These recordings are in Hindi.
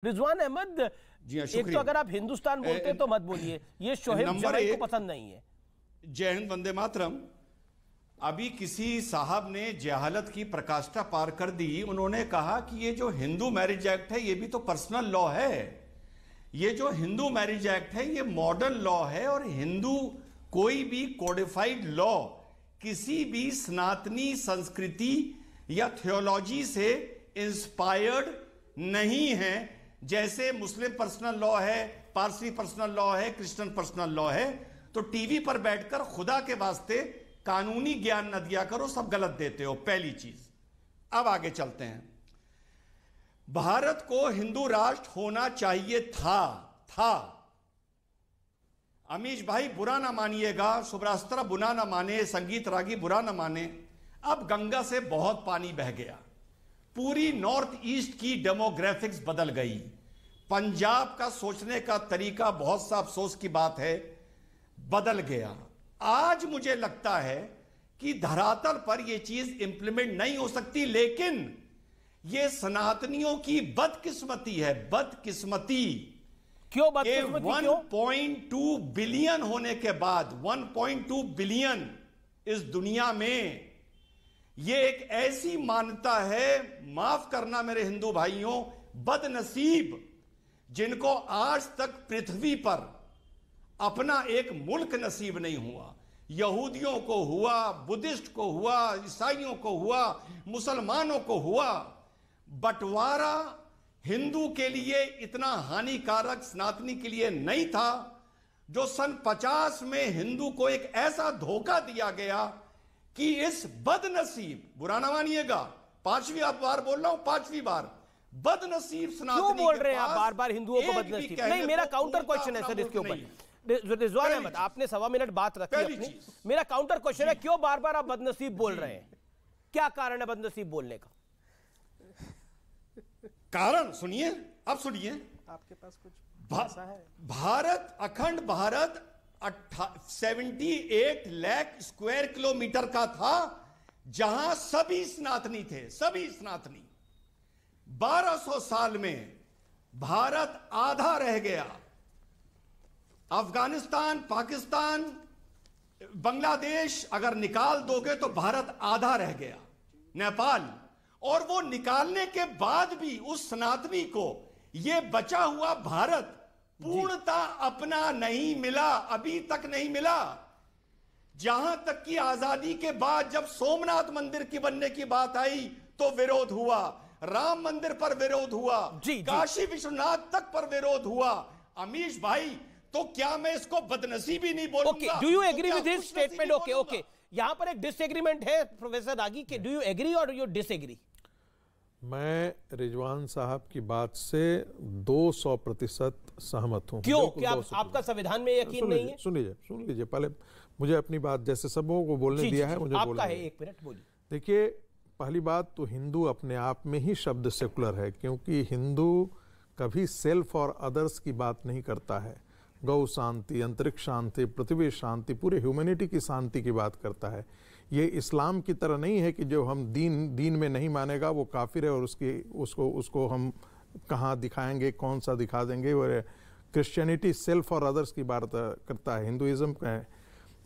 रिजवान अहमद, एक तो अगर आप हिंदुस्तान बोलते तो मत बोलिए, ये शोहेब जमाई को पसंद नहीं है। जय हिंद, वंदे मातरम। अभी किसी साहब ने जहालत की प्रकाष्ठा पार कर दी। उन्होंने कहा कि ये जो हिंदू मैरिज एक्ट है ये भी तो पर्सनल लॉ है। ये जो हिंदू मैरिज एक्ट है ये मॉडर्न लॉ है, और हिंदू कोई भी कोडिफाइड लॉ किसी भी सनातनी संस्कृति या थियोलॉजी से इंस्पायर्ड नहीं है। जैसे मुस्लिम पर्सनल लॉ है, पारसी पर्सनल लॉ है, क्रिश्चियन पर्सनल लॉ है। तो टीवी पर बैठकर खुदा के वास्ते कानूनी ज्ञान न दिया करो, सब गलत देते हो, पहली चीज। अब आगे चलते हैं। भारत को हिंदू राष्ट्र होना चाहिए था। अमीश भाई बुरा ना मानिएगा, शुभ्रास्त्रा बुरा ना माने, संगीत रागी बुरा ना माने। अब गंगा से बहुत पानी बह गया, पूरी नॉर्थ ईस्ट की डेमोग्राफिक्स बदल गई, पंजाब का सोचने का तरीका, बहुत सा अफसोस की बात है, बदल गया। आज मुझे लगता है कि धरातल पर यह चीज इंप्लीमेंट नहीं हो सकती, लेकिन यह सनातनियों की बदकिस्मती है। बदकिस्मती क्यों बदकिस्मती? 1.2 बिलियन होने के बाद, 1.2 बिलियन इस दुनिया में, यह एक ऐसी मान्यता है, माफ करना मेरे हिंदू भाइयों, बदनसीब, जिनको आज तक पृथ्वी पर अपना एक मुल्क नसीब नहीं हुआ। यहूदियों को हुआ, बुद्धिस्ट को हुआ, ईसाइयों को हुआ, मुसलमानों को हुआ। बंटवारा हिंदू के लिए इतना हानिकारक सनातनी के लिए नहीं था, जो सन 50 में हिंदू को एक ऐसा धोखा दिया गया कि इस बदनसीब, बुरा ना मानिएगा, पांचवी बार बोल रहा हूं, पांचवी बार, बदनसीब सनातनी क्यों बोल रहे हैं आप बार बार हिंदुओं को बदनसीब? नहीं, मेरा काउंटर क्वेश्चन है सर इसके ऊपर। रिजवान अहमद, आपने 1.25 मिनट बात रखी अपनी, मेरा काउंटर क्वेश्चन है, क्यों बार बार आप बदनसीब बोल रहे हैं? क्या कारण है बदनसीब बोलने का? कारण सुनिए, अब सुनिए। आपके पास कुछ ऐसा है? भारत, अखंड भारत 78 लाख स्क्वायर किलोमीटर का था, जहां सभी सनातनी थे, सभी सनातनी। 1200 साल में भारत आधा रह गया। अफगानिस्तान, पाकिस्तान, बांग्लादेश अगर निकाल दोगे तो भारत आधा रह गया, नेपाल। और वो निकालने के बाद भी उस सनातनी को ये बचा हुआ भारत पूर्णता अपना नहीं मिला, अभी तक नहीं मिला। जहां तक कि आजादी के बाद जब सोमनाथ मंदिर की बनने की बात आई तो विरोध हुआ, राम मंदिर पर विरोध हुआ, काशी विश्वनाथ तक पर विरोध हुआ। अमीश भाई, तो क्या मैं इसको बदनसीबी नहीं बोलूंगा? Do you agree with his statement? Okay, यहां पर एक डिसएग्रीमेंट है प्रोफेसर रागी के, डू यू एग्री और यू डिसएग्री? मैं रिजवान साहब की बात से 200% सहमत हूं। क्यों? क्या आपका संविधान में यकीन नहीं है? सुन लीजिए, पहले मुझे अपनी बात, जैसे सबों को बोलने दिया है, मुझे आपका है, 1 मिनट बोलिए। देखिए, पहली बात तो हिंदू अपने आप में ही शब्द सेकुलर है, क्योंकि हिंदू कभी सेल्फ और अदर्स की बात नहीं करता है। गौ शांति, अंतरिक्ष शांति, पृथ्वी शांति, पूरे ह्यूमैनिटी की शांति की बात करता है। ये इस्लाम की तरह नहीं है कि जो हम दीन में नहीं मानेगा वो काफिर है और उसको हम कहाँ दिखाएंगे, कौन सा दिखा देंगे। और क्रिश्चियनिटी सेल्फ और अदर्स की बात करता है, हिंदुइज्म का है।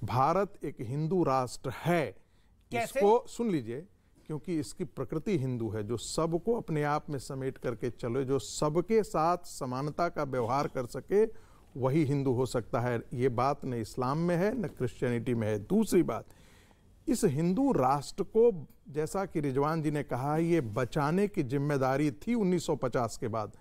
भारत एक हिंदू राष्ट्र है। इसको सुन लीजिए, क्योंकि इसकी प्रकृति हिंदू है, जो सबको अपने आप में समेट करके चले, जो सबके साथ समानता का व्यवहार कर सके, वही हिंदू हो सकता है। ये बात न इस्लाम में है न क्रिश्चियनिटी में है। दूसरी बात, इस हिंदू राष्ट्र को, जैसा कि रिजवान जी ने कहा, ये बचाने की जिम्मेदारी थी 1950 के बाद,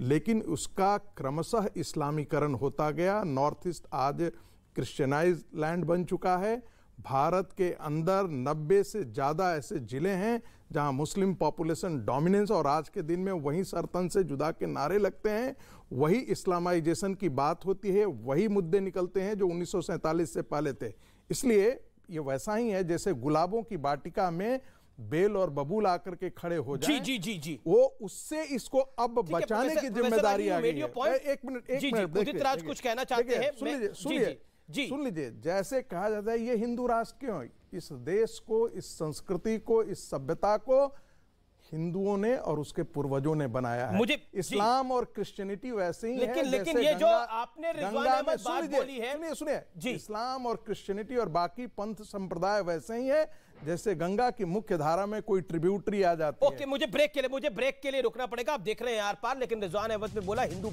लेकिन उसका क्रमशः इस्लामीकरण होता गया। नॉर्थ ईस्ट आज क्रिश्चियनाइज लैंड बन चुका है। भारत के अंदर 90 से ज़्यादा ऐसे ज़िले हैं जहां मुस्लिम पॉपुलेशन डोमिनेंस, और आज के दिन में वही सरतन से जुदा के नारे लगते हैं, वही इस्लामाइजेशन की बात होती है, वही मुद्दे निकलते हैं जो 1947 से पहले थे। इसलिए ये वैसा ही है जैसे गुलाबों की वाटिका में बेल और बबूल आकर के खड़े हो जाएं। जी। वो उससे इसको अब बचाने की जिम्मेदारी आ गई है। एक मिनट, उदित राज कुछ कहना चाहते हैं। सुन लीजिए, जैसे कहा जाता है ये हिंदू राष्ट्र क्यों है? इस देश को, इस संस्कृति को, इस सभ्यता को हिंदुओं ने और उसके पूर्वजों ने बनाया है। मुझे इस्लाम और क्रिश्चियनिटी वैसे ही है, लेकिन ये जो आपने रिजवान अहमद बात बोली है, सुनिए, इस्लाम और क्रिश्चियनिटी और बाकी पंथ संप्रदाय वैसे ही है जैसे गंगा की मुख्य धारा में कोई ट्रिब्यूटरी आ जाती है। ओके, मुझे ब्रेक के लिए रुकना पड़ेगा। आप देख रहे हैं आर पार, लेकिन रिजवान अहमद ने बोला हिंदू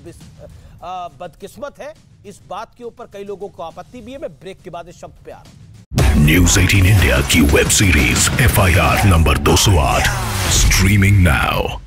बदकिस्मत है। इस बात के ऊपर कई लोगों को आपत्ति भी है। मैं ब्रेक के बाद इस शब्द पे आ रहा हूं। News 18 India की web series FIR number 208 streaming now.